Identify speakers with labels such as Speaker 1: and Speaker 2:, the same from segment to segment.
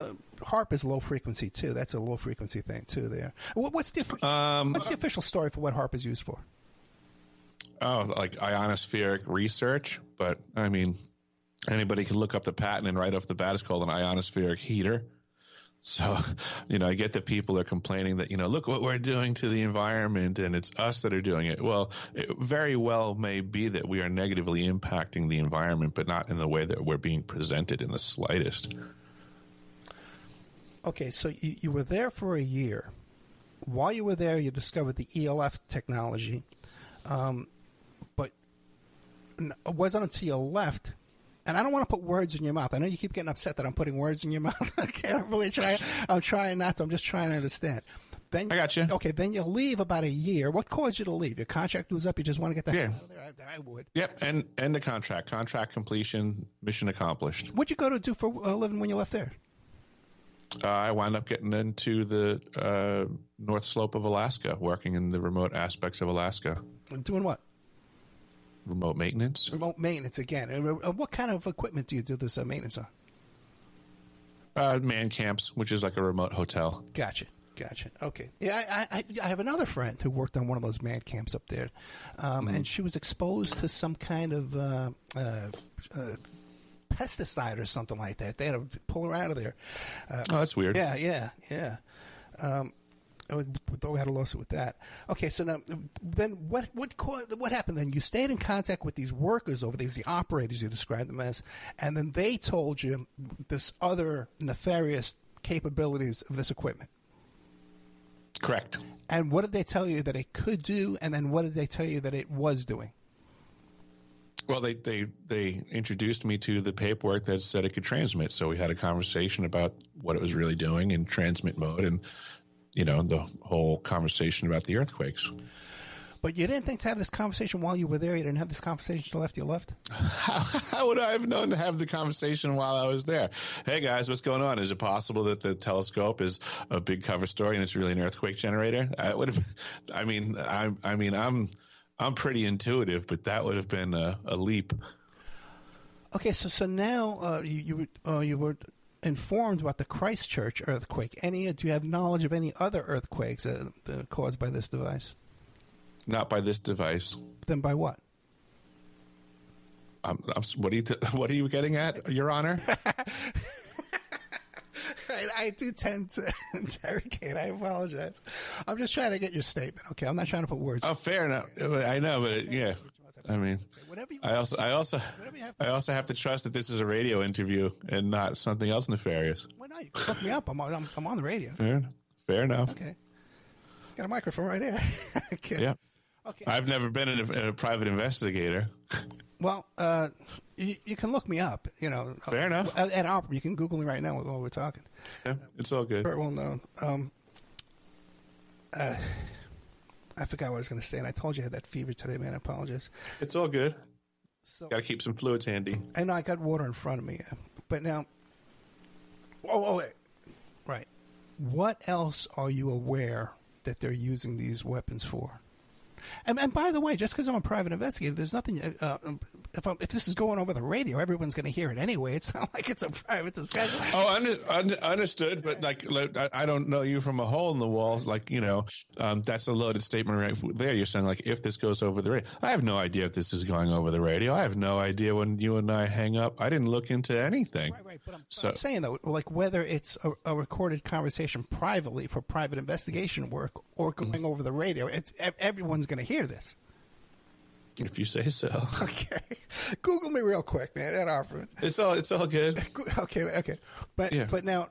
Speaker 1: HAARP is low frequency too. That's a low frequency thing too. There. What's the official story for what HAARP is used for?
Speaker 2: Oh, like ionospheric research. But I mean, anybody can look up the patent and right off the bat, it's called an ionospheric heater. So, I get that people are complaining that, look what we're doing to the environment and it's us that are doing it. Well, it very well may be that we are negatively impacting the environment, but not in the way that we're being presented in the slightest.
Speaker 1: Okay, so you were there for a year. While you were there, you discovered the ELF technology. But it wasn't until you left, and I don't want to put words in your mouth. I know you keep getting upset that I'm putting words in your mouth. Okay, I'm trying not to. I'm just trying to understand. Then, I got you. Okay, then you leave about a year. What caused you to leave? Your contract was up. You just want to get the hell out of there? I would.
Speaker 2: Yep, and the contract. Contract completion, mission accomplished.
Speaker 1: What'd you go to do for a living when you left there?
Speaker 2: I wound up getting into the North Slope of Alaska, working in the remote aspects of Alaska.
Speaker 1: Doing what?
Speaker 2: Remote maintenance.
Speaker 1: Remote maintenance again. And what kind of equipment do you do this maintenance
Speaker 2: on? Man camps, which is like a remote hotel.
Speaker 1: Gotcha. Okay. Yeah, I have another friend who worked on one of those man camps up there, and she was exposed to some kind of pesticide or something like that. They had to pull her out of there.
Speaker 2: That's weird.
Speaker 1: Yeah. We had a lawsuit with that. Okay, so now then what happened then? You stayed in contact with these workers over these, the operators you described them as, and then they told you this other nefarious capabilities of this equipment.
Speaker 2: Correct.
Speaker 1: And what did they tell you that it could do, and then what did they tell you that it was doing?
Speaker 2: Well, they introduced me to the paperwork that said it could transmit. So we had a conversation about what it was really doing in transmit mode and, the whole conversation about the earthquakes.
Speaker 1: But you didn't think to have this conversation while you were there? You didn't have this conversation until after you left?
Speaker 2: How would I have known to have the conversation while I was there? Hey, guys, what's going on? Is it possible that the telescope is a big cover story and it's really an earthquake generator? I'm pretty intuitive, but that would have been a leap.
Speaker 1: Okay, so now you were informed about the Christchurch earthquake. Do you have knowledge of any other earthquakes caused by this device?
Speaker 2: Not by this device.
Speaker 1: Then by what?
Speaker 2: What are you getting at, Your Honor?
Speaker 1: I do tend to interrogate. I apologize. I'm just trying to get your statement. Okay, I'm not trying to put words.
Speaker 2: Oh, fair enough. I know, but yeah. I mean, I also have to trust that this is a radio interview and not something else nefarious.
Speaker 1: Well, no, you can look me up. I'm on the radio.
Speaker 2: Fair enough.
Speaker 1: Okay. Got a microphone right there. Okay.
Speaker 2: Yeah. Okay. I've never been a private investigator.
Speaker 1: Well, you can look me up.
Speaker 2: Fair enough.
Speaker 1: At Opera, you can Google me right now while we're talking.
Speaker 2: Yeah, it's all good.
Speaker 1: Very well known. I forgot what I was going to say, and I told you I had that fever today, man. I apologize.
Speaker 2: It's all good. Got to keep some fluids handy.
Speaker 1: I know I got water in front of me, but now. Wait. Right. What else are you aware that they're using these weapons for? And by the way, just because I'm a private investigator, there's nothing. If this is going over the radio, everyone's going to hear it anyway. It's not like it's a private discussion.
Speaker 2: Oh, understood. But I don't know you from a hole in the wall. That's a loaded statement right there. You're saying if this goes over the radio, I have no idea if this is going over the radio. I have no idea when you and I hang up. I didn't look into anything.
Speaker 1: Right. But I'm saying though, whether it's a recorded conversation privately for private investigation work or going over the radio, everyone's going to hear this.
Speaker 2: If you say so.
Speaker 1: Okay. Google me real quick, man. That offer.
Speaker 2: It's all good.
Speaker 1: Okay. But now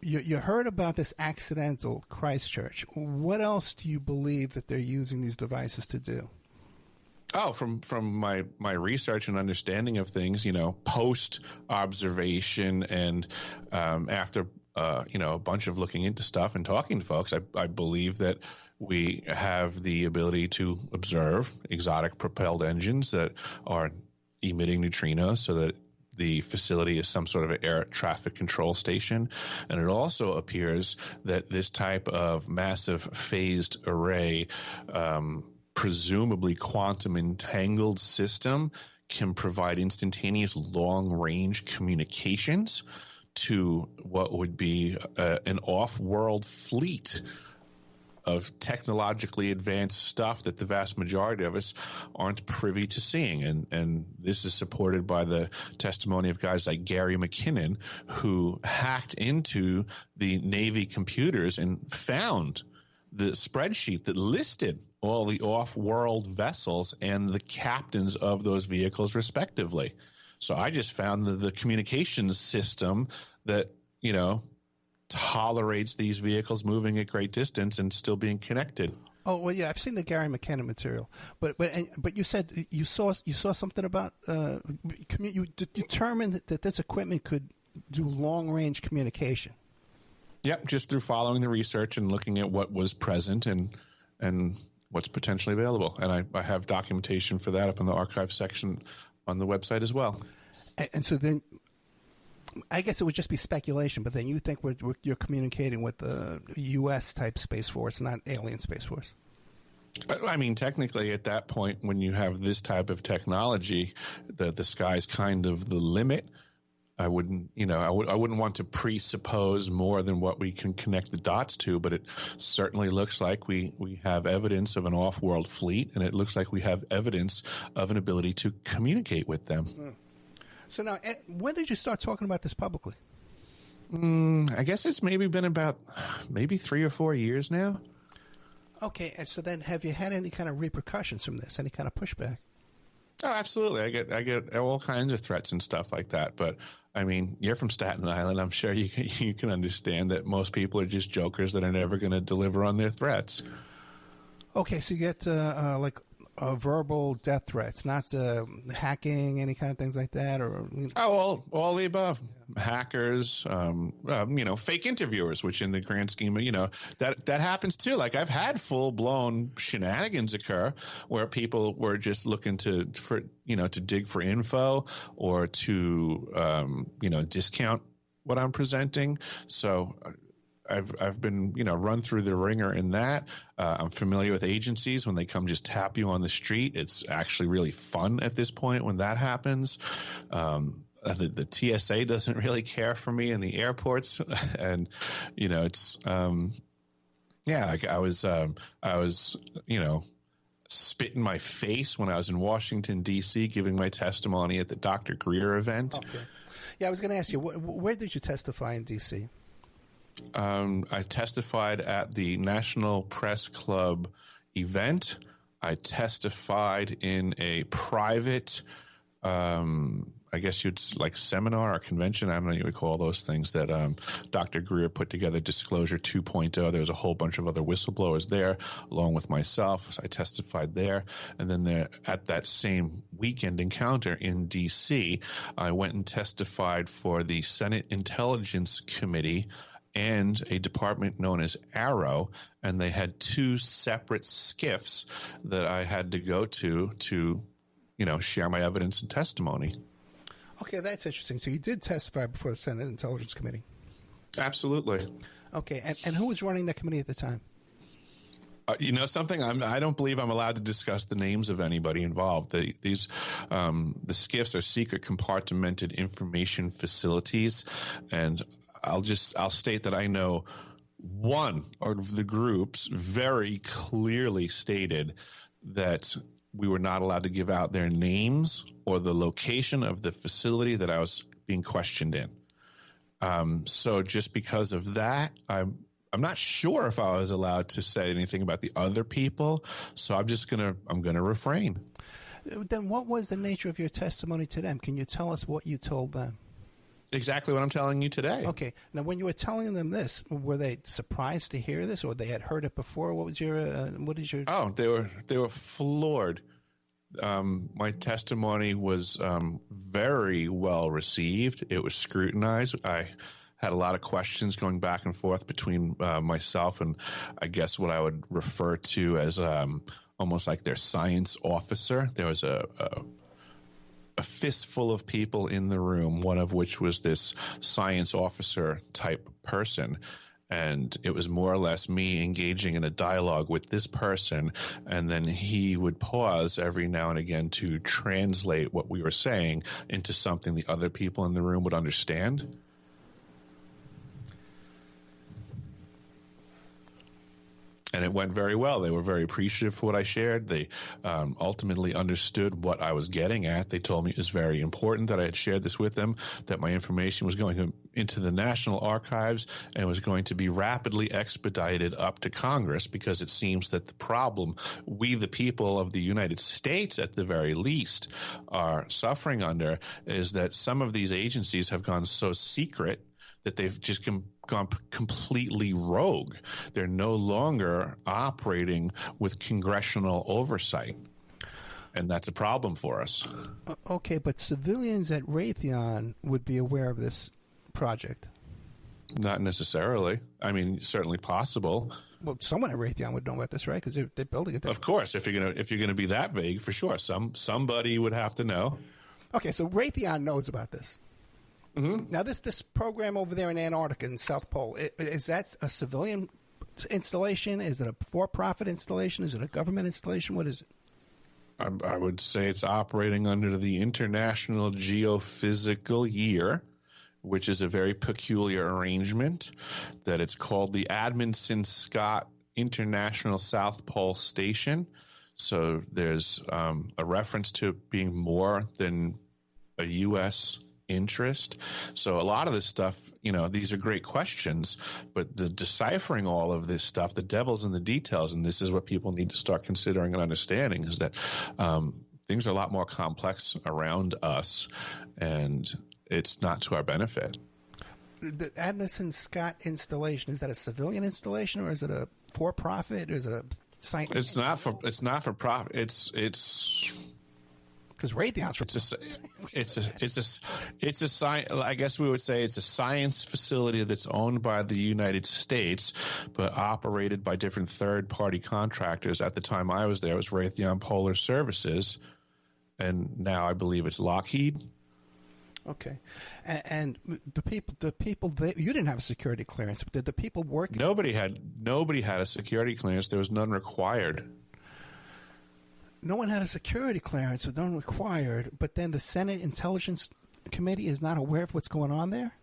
Speaker 1: you heard about this accidental Christchurch. What else do you believe that they're using these devices to do?
Speaker 2: Oh, from my research and understanding of things, post observation and after a bunch of looking into stuff and talking to folks, I believe that we have the ability to observe exotic propelled engines that are emitting neutrinos so that the facility is some sort of an air traffic control station. And it also appears that this type of massive phased array, presumably quantum entangled system can provide instantaneous long range communications to what would be an off-world fleet of technologically advanced stuff that the vast majority of us aren't privy to seeing. And this is supported by the testimony of guys like Gary McKinnon, who hacked into the Navy computers and found the spreadsheet that listed all the off-world vessels and the captains of those vehicles respectively. So I just found the communications system that, tolerates these vehicles moving at great distance and still being connected.
Speaker 1: Oh well, yeah, I've seen the Gary McKenna material, but you said you saw something about you determined that this equipment could do long range communication.
Speaker 2: Yep, just through following the research and looking at what was present and what's potentially available, and I have documentation for that up in the archive section on the website as well.
Speaker 1: And so then, I guess it would just be speculation, but then you think you're communicating with the U.S. type Space Force, not alien Space Force.
Speaker 2: I mean, technically, at that point, when you have this type of technology, the sky's kind of the limit. I wouldn't want to presuppose more than what we can connect the dots to, but it certainly looks like we have evidence of an off-world fleet, and it looks like we have evidence of an ability to communicate with them.
Speaker 1: So now, when did you start talking about this publicly?
Speaker 2: I guess it's maybe been about 3 or 4 years now.
Speaker 1: Okay, and so then have you had any kind of repercussions from this, any kind of pushback?
Speaker 2: Oh, absolutely. I get all kinds of threats and stuff like that. But I mean, you're from Staten Island. I'm sure you can understand that most people are just jokers that are never going to deliver on their threats.
Speaker 1: Okay, so you get verbal death threats, not hacking, any kind of things like that, or
Speaker 2: all the above. Yeah. Hackers, fake interviewers, which in the grand scheme of that happens too. Like I've had full blown shenanigans occur where people were just looking to dig for info or to discount what I'm presenting. So I've been run through the ringer in that. I'm familiar with agencies when they come just tap you on the street. It's actually really fun at this point when that happens. The TSA doesn't really care for me in the airports, and it's like I was spit in my face when I was in Washington D.C. giving my testimony at the Dr. Greer event.
Speaker 1: Okay. Yeah, I was going to ask you, where did you testify in D.C.?
Speaker 2: I testified at the National Press Club event. I testified in a private, I guess you'd like seminar or convention. I don't know what you would call those things that Dr. Greer put together, Disclosure 2.0. There was a whole bunch of other whistleblowers there, along with myself. So I testified there. And then at that same weekend encounter in D.C., I went and testified for the Senate Intelligence Committee and a department known as Arrow, and they had two separate skiffs that I had to go to share my evidence and testimony. Okay,
Speaker 1: that's interesting. So you did testify before the Senate Intelligence Committee?
Speaker 2: Absolutely.
Speaker 1: Okay, and who was running that committee at the time?
Speaker 2: Something I don't believe I'm allowed to discuss the names of anybody involved. The skiffs are secret compartmented information facilities, and I'll state that I know one of the groups very clearly stated that we were not allowed to give out their names or the location of the facility that I was being questioned in. So just because of that, I'm not sure if I was allowed to say anything about the other people. So I'm gonna refrain.
Speaker 1: Then what was the nature of your testimony to them? Can you tell us what you told them?
Speaker 2: Exactly what I'm telling you today.
Speaker 1: Okay. Now, when you were telling them this, were they surprised to hear this, or they had heard it before? What is your?
Speaker 2: Oh, they were floored. My testimony was very well received. It was scrutinized. I had a lot of questions going back and forth between myself and I guess what I would refer to as almost like their science officer. There was a fistful of people in the room, one of which was this science officer type person. And it was more or less me engaging in a dialogue with this person. And then he would pause every now and again to translate what we were saying into something the other people in the room would understand. And it went very well. They were very appreciative for what I shared. They ultimately understood what I was getting at. They told me it was very important that I had shared this with them, that my information was going into the National Archives and was going to be rapidly expedited up to Congress, because it seems that the problem we, the people of the United States, at the very least, are suffering under is that some of these agencies have gone so secret that they've just gone completely rogue. They're no longer operating with congressional oversight, and that's a problem for us.
Speaker 1: Okay, but civilians at Raytheon would be aware of this project.
Speaker 2: Not necessarily. I mean, certainly possible.
Speaker 1: Well, someone at Raytheon would know about this, right? Because they're building it.
Speaker 2: Of course, if you're gonna be that vague, for sure, somebody would have to know. Okay,
Speaker 1: so Raytheon knows about this.
Speaker 2: Mm-hmm.
Speaker 1: Now, this program over there in Antarctica, in South Pole, is that a civilian installation? Is it a for-profit installation? Is it a government installation? What is it?
Speaker 2: I would say it's operating under the International Geophysical Year, which is a very peculiar arrangement. That it's called the Amundsen Scott International South Pole Station. So there's a reference to it being more than a U.S. interest. So a lot of this stuff, these are great questions, but the deciphering all of this stuff, the devil's in the details, and this is what people need to start considering and understanding, is that things are a lot more complex around us, and it's not to our benefit.
Speaker 1: The Amundsen Scott installation, is that a civilian installation, or is it a for-profit, or is it a science?
Speaker 2: It's not for profit. It's
Speaker 1: because Raytheon's
Speaker 2: it's a science. I guess we would say it's a science facility that's owned by the United States, but operated by different third-party contractors. At the time I was there, it was Raytheon Polar Services, and now I believe it's Lockheed.
Speaker 1: Okay, and the people you didn't have a security clearance. Did the people work?
Speaker 2: Nobody had a security clearance. There was none required.
Speaker 1: No one had a security clearance, with none required, but then the Senate Intelligence Committee is not aware of what's going on there?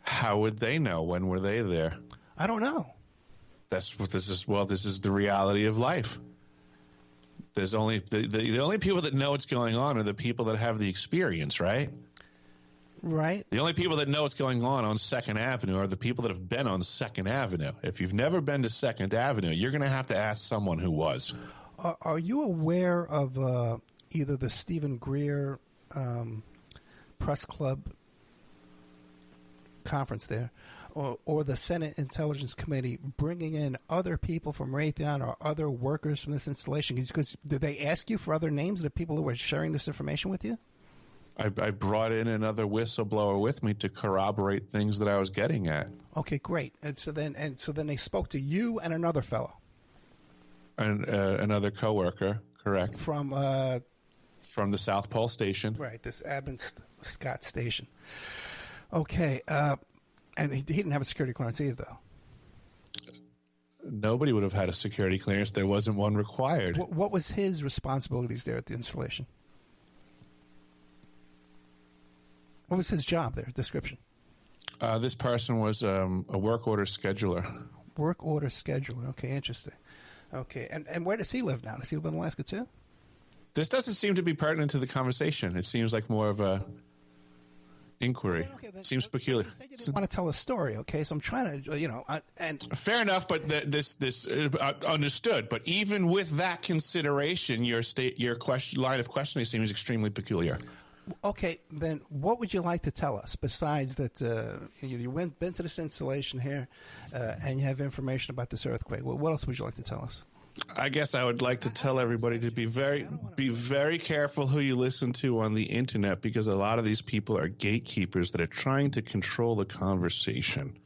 Speaker 2: How would they know? When were they there?
Speaker 1: I don't know.
Speaker 2: That's what this is. Well, this is the reality of life. There's only the only people that know what's going on are the people that have the experience, right?
Speaker 1: Right.
Speaker 2: The only people that know what's going on 2nd Avenue are the people that have been on 2nd Avenue. If you've never been to 2nd Avenue, you're going to have to ask someone who was.
Speaker 1: Are you aware of either the Stephen Greer Press Club conference there, or the Senate Intelligence Committee bringing in other people from Raytheon or other workers from this installation? Because did they ask you for other names of the people who were sharing this information with you?
Speaker 2: I brought in another whistleblower with me to corroborate things that I was getting at.
Speaker 1: Okay, great. And so then they spoke to you and another fellow.
Speaker 2: And another coworker, correct?
Speaker 1: From the
Speaker 2: South Pole Station.
Speaker 1: Right, this Amundsen Scott Station. Okay, and he didn't have a security clearance either, though.
Speaker 2: Nobody would have had a security clearance. There wasn't one required.
Speaker 1: What was his responsibilities there at the installation? What was his job there, description?
Speaker 2: This person was a work order scheduler.
Speaker 1: Work order scheduler. Okay, interesting. Okay, and where does he live now? Does he live in Alaska too?
Speaker 2: This doesn't seem to be pertinent to the conversation. It seems like more of a inquiry.
Speaker 1: Okay,
Speaker 2: seems peculiar.
Speaker 1: You said you didn't want to tell a story, okay? So I'm trying to, and
Speaker 2: fair enough, but this understood. But even with that consideration, your line of questioning seems extremely peculiar.
Speaker 1: Okay, then what would you like to tell us besides that you been to this installation here and you have information about this earthquake? What else would you like to tell us?
Speaker 2: I guess I would like to tell everybody to be very careful who you listen to on the internet, because a lot of these people are gatekeepers that are trying to control the conversation.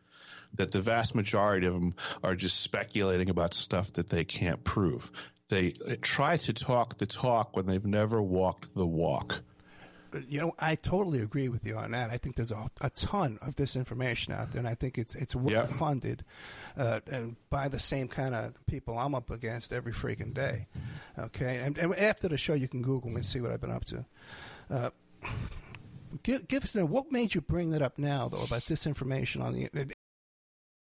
Speaker 2: That the vast majority of them are just speculating about stuff that they can't prove. They try to talk the talk when they've never walked the walk.
Speaker 1: I totally agree with you on that. I think there's a ton of this information out there, and I think it's well funded and by the same kind of people I'm up against every freaking day. Okay, and after the show, you can Google me and see what I've been up to. Give us what made you bring that up now, though, about this information on the